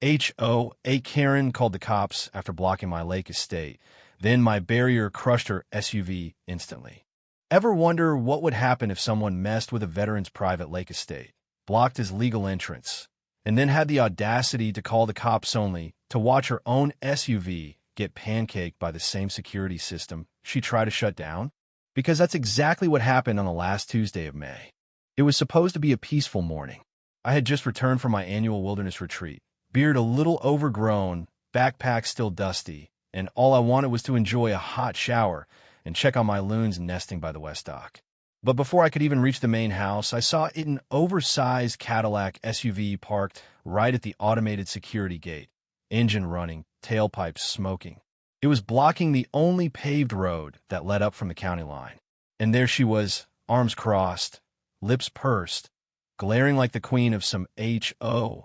HOA Karen called the cops after blocking my lake estate. Then my barrier crushed her SUV instantly. Ever wonder what would happen if someone messed with a veteran's private lake estate, blocked his legal entrance, and then had the audacity to call the cops only to watch her own SUV get pancaked by the same security system she tried to shut down? Because that's exactly what happened on the last Tuesday of May. It was supposed to be a peaceful morning. I had just returned from my annual wilderness retreat, beard a little overgrown, backpack still dusty, and all I wanted was to enjoy a hot shower and check on my loons nesting by the West Dock. But before I could even reach the main house, I saw an oversized Cadillac SUV parked right at the automated security gate, engine running, tailpipes smoking. It was blocking the only paved road that led up from the county line. And there she was, arms crossed, lips pursed, glaring like the queen of some HOA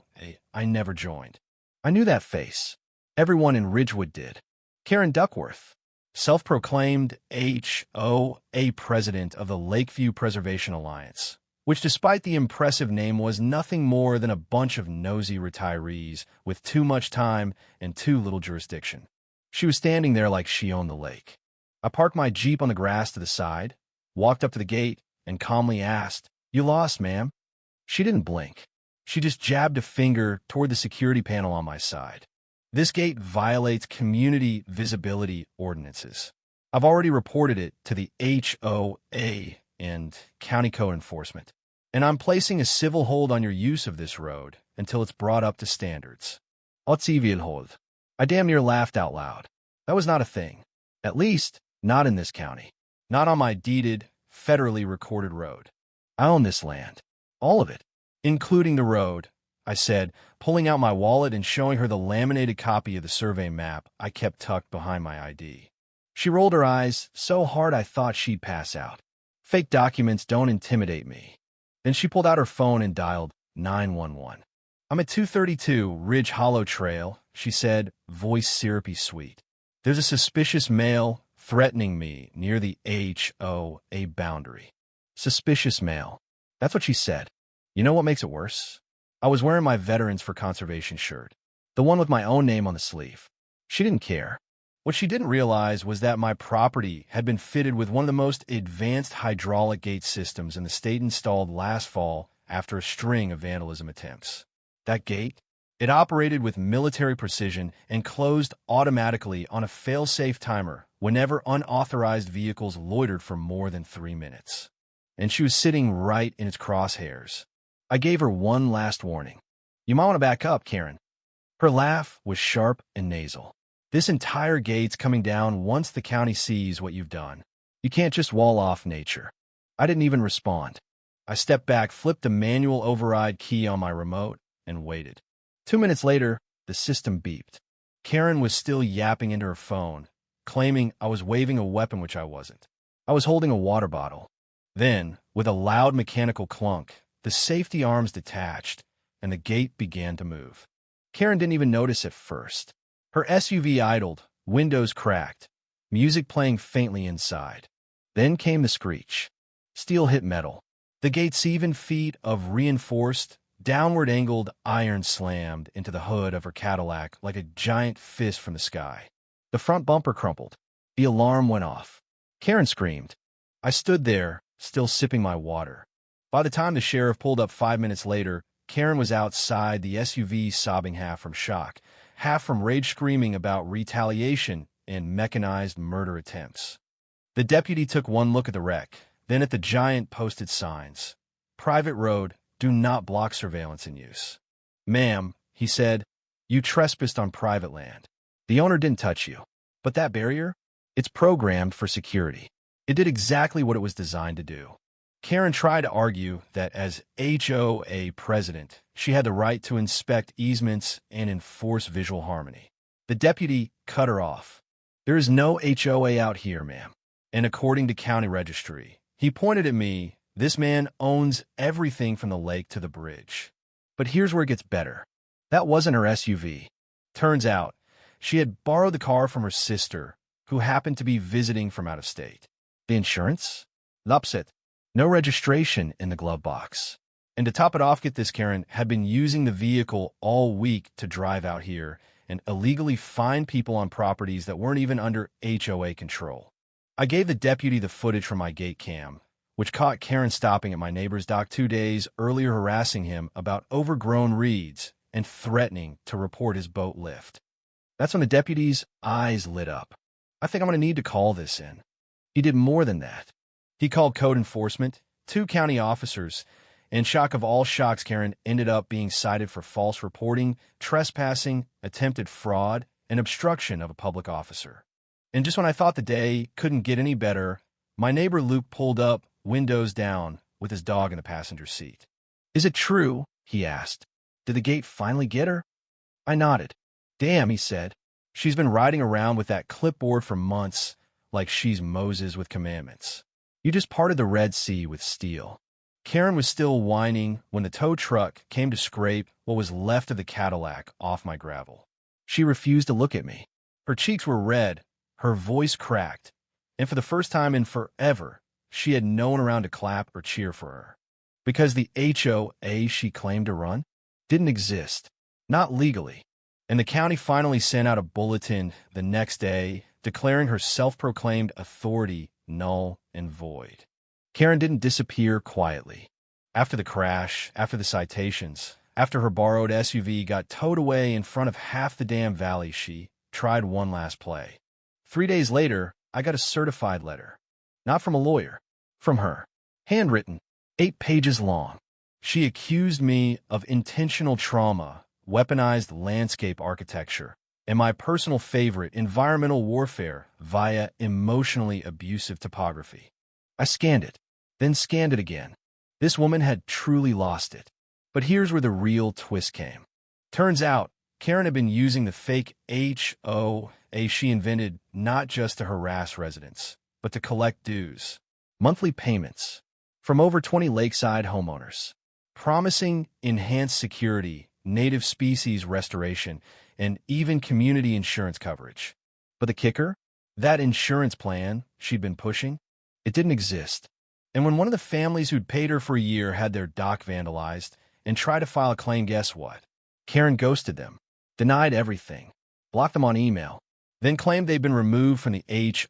I never joined. I knew that face. Everyone in Ridgewood did. Karen Duckworth, self-proclaimed HOA president of the Lakeview Preservation Alliance, which despite the impressive name was nothing more than a bunch of nosy retirees with too much time and too little jurisdiction. She was standing there like she owned the lake. I parked my Jeep on the grass to the side, walked up to the gate, and calmly asked, "You lost, ma'am?" She didn't blink. She just jabbed a finger toward the security panel on my side. This gate violates community visibility ordinances. I've already reported it to the HOA and county code enforcement, and I'm placing a civil hold on your use of this road until it's brought up to standards. A civil hold. I damn near laughed out loud. That was not a thing. At least, not in this county. Not on my deeded, federally recorded road. I own this land. All of it. Including the road, I said, pulling out my wallet and showing her the laminated copy of the survey map I kept tucked behind my ID. She rolled her eyes so hard I thought she'd pass out. Fake documents don't intimidate me. Then she pulled out her phone and dialed 911. "I'm at 232 Ridge Hollow Trail," she said, voice syrupy sweet. "There's a suspicious male threatening me near the HOA boundary." Suspicious male. That's what she said. You know what makes it worse? I was wearing my Veterans for Conservation shirt, the one with my own name on the sleeve. She didn't care. What she didn't realize was that my property had been fitted with one of the most advanced hydraulic gate systems in the state installed last fall after a string of vandalism attempts. That gate? It operated with military precision and closed automatically on a fail-safe timer whenever unauthorized vehicles loitered for more than 3 minutes. And she was sitting right in its crosshairs. I gave her one last warning. "You might want to back up, Karen." Her laugh was sharp and nasal. "This entire gate's coming down once the county sees what you've done. You can't just wall off nature." I didn't even respond. I stepped back, flipped the manual override key on my remote, and waited. 2 minutes later, the system beeped. Karen was still yapping into her phone, claiming I was waving a weapon, which I wasn't. I was holding a water bottle. Then, with a loud mechanical clunk, the safety arms detached, and the gate began to move. Karen didn't even notice at first. Her SUV idled, windows cracked, music playing faintly inside. Then came the screech. Steel hit metal. The gate's even feet of reinforced, downward-angled iron slammed into the hood of her Cadillac like a giant fist from the sky. The front bumper crumpled. The alarm went off. Karen screamed. I stood there, still sipping my water. By the time the sheriff pulled up 5 minutes later, Karen was outside the SUV sobbing half from shock, half from rage, screaming about retaliation and mechanized murder attempts. The deputy took one look at the wreck, then at the giant posted signs. "Private road, do not block, surveillance in use." "Ma'am," he said, "you trespassed on private land. The owner didn't touch you. But that barrier? It's programmed for security. It did exactly what it was designed to do." Karen tried to argue that as HOA president, she had the right to inspect easements and enforce visual harmony. The deputy cut her off. "There is no HOA out here, ma'am. And according to county registry," he pointed at me, "this man owns everything from the lake to the bridge." But here's where it gets better. That wasn't her SUV. Turns out, she had borrowed the car from her sister, who happened to be visiting from out of state. The insurance? L'upset. No registration in the glove box. And to top it off, get this, Karen had been using the vehicle all week to drive out here and illegally find people on properties that weren't even under HOA control. I gave the deputy the footage from my gate cam, which caught Karen stopping at my neighbor's dock 2 days earlier, harassing him about overgrown reeds and threatening to report his boat lift. That's when the deputy's eyes lit up. I think I'm going to need to call this in. He did more than that. He called code enforcement, 2 county officers, and shock of all shocks, Karen ended up being cited for false reporting, trespassing, attempted fraud, and obstruction of a public officer. And just when I thought the day couldn't get any better, my neighbor Luke pulled up, windows down, with his dog in the passenger seat. "Is it true?" he asked. "Did the gate finally get her?" I nodded. "Damn," he said. "She's been riding around with that clipboard for months, like she's Moses with commandments. You just parted the Red Sea with steel." Karen was still whining when the tow truck came to scrape what was left of the Cadillac off my gravel. She refused to look at me. Her cheeks were red, her voice cracked, and for the first time in forever, she had no one around to clap or cheer for her. Because the HOA she claimed to run didn't exist, not legally. And the county finally sent out a bulletin the next day declaring her self-proclaimed authority null and void. Karen didn't disappear quietly. After the crash, after the citations, after her borrowed SUV got towed away in front of half the damn valley, she tried one last play. 3 days later, I got a certified letter. Not from a lawyer, from her. Handwritten, 8 pages long. She accused me of intentional trauma, weaponized landscape architecture, and my personal favorite, environmental warfare via emotionally abusive topography. I scanned it, then scanned it again. This woman had truly lost it. But here's where the real twist came. Turns out, Karen had been using the fake HOA she invented not just to harass residents, but to collect dues, monthly payments, from over 20 lakeside homeowners, promising enhanced security, native species restoration, and even community insurance coverage. But the kicker? That insurance plan she'd been pushing, it didn't exist. And when one of the families who'd paid her for a year had their dock vandalized and tried to file a claim, guess what? Karen ghosted them, denied everything, blocked them on email, then claimed they'd been removed from the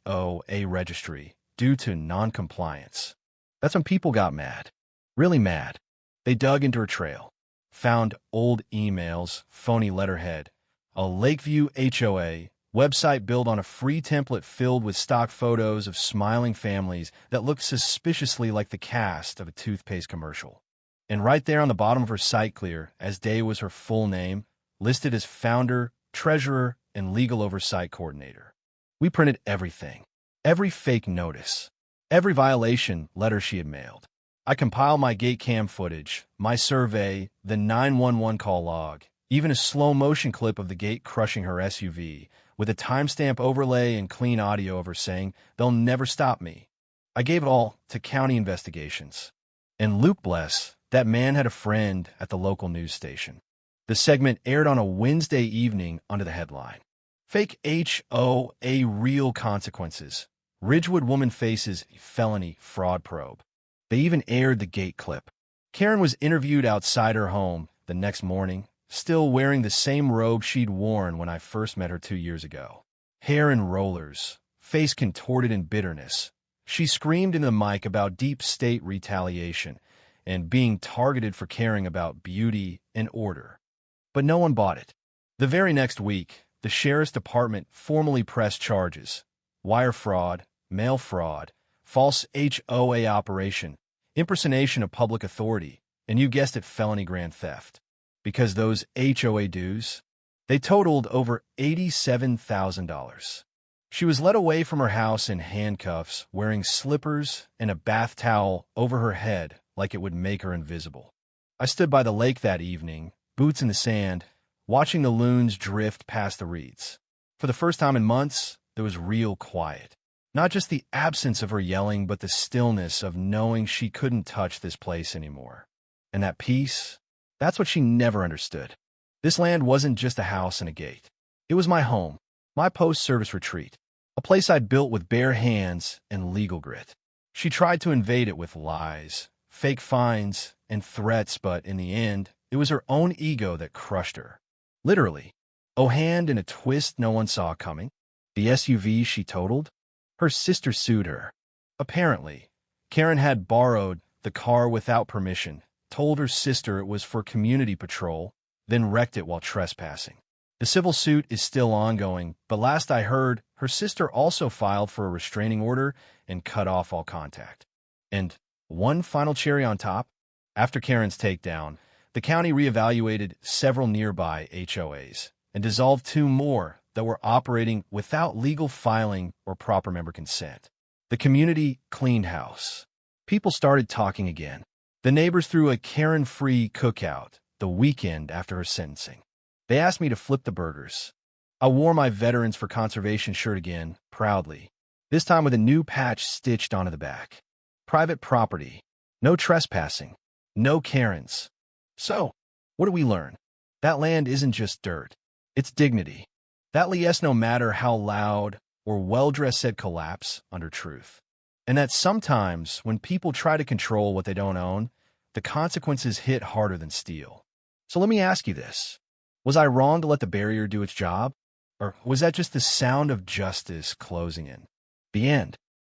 HOA registry due to non-compliance. That's when people got mad, really mad. They dug into her trail, found old emails, phony letterhead, a Lakeview HOA website built on a free template filled with stock photos of smiling families that looked suspiciously like the cast of a toothpaste commercial. And right there on the bottom of her site, clear as day, was her full name, listed as founder, treasurer, and legal oversight coordinator. We printed everything, every fake notice, every violation letter she had mailed. I compiled my gate cam footage, my survey, the 911 call log, even a slow-motion clip of the gate crushing her SUV, with a timestamp overlay and clean audio of her saying, "They'll never stop me." I gave it all to county investigations. And Luke, bless, that man had a friend at the local news station. The segment aired on a Wednesday evening under the headline, "Fake HOA Real Consequences. Ridgewood Woman Faces Felony Fraud Probe." They even aired the gate clip. Karen was interviewed outside her home the next morning, still wearing the same robe she'd worn when I first met her 2 years ago. Hair in rollers, face contorted in bitterness. She screamed into the mic about deep state retaliation and being targeted for caring about beauty and order. But no one bought it. The very next week, the sheriff's department formally pressed charges: wire fraud, mail fraud, false HOA operation, impersonation of public authority, and you guessed it, felony grand theft. Because those HOA dues, they totaled over $87,000. She was led away from her house in handcuffs, wearing slippers and a bath towel over her head like it would make her invisible. I stood by the lake that evening, boots in the sand, watching the loons drift past the reeds. For the first time in months, there was real quiet. Not just the absence of her yelling, but the stillness of knowing she couldn't touch this place anymore. And that peace, that's what she never understood. This land wasn't just a house and a gate. It was my home, my post-service retreat, a place I'd built with bare hands and legal grit. She tried to invade it with lies, fake fines, and threats, but in the end, it was her own ego that crushed her. Literally. A hand in a twist no one saw coming. The SUV she totaled? Her sister sued her. Apparently, Karen had borrowed the car without permission, told her sister it was for community patrol, then wrecked it while trespassing. The civil suit is still ongoing, but last I heard, her sister also filed for a restraining order and cut off all contact. And one final cherry on top, after Karen's takedown, the county reevaluated several nearby HOAs and dissolved 2 more that were operating without legal filing or proper member consent. The community cleaned house. People started talking again. The neighbors threw a Karen-free cookout the weekend after her sentencing. They asked me to flip the burgers. I wore my Veterans for Conservation shirt again, proudly, this time with a new patch stitched onto the back. Private property. No trespassing. No Karens. So, what do we learn? That land isn't just dirt. It's dignity. That yes, no matter how loud or well-dressed said collapse under truth. And that sometimes, when people try to control what they don't own, the consequences hit harder than steel. So let me ask you this. Was I wrong to let the barrier do its job? Or was that just the sound of justice closing in? The end.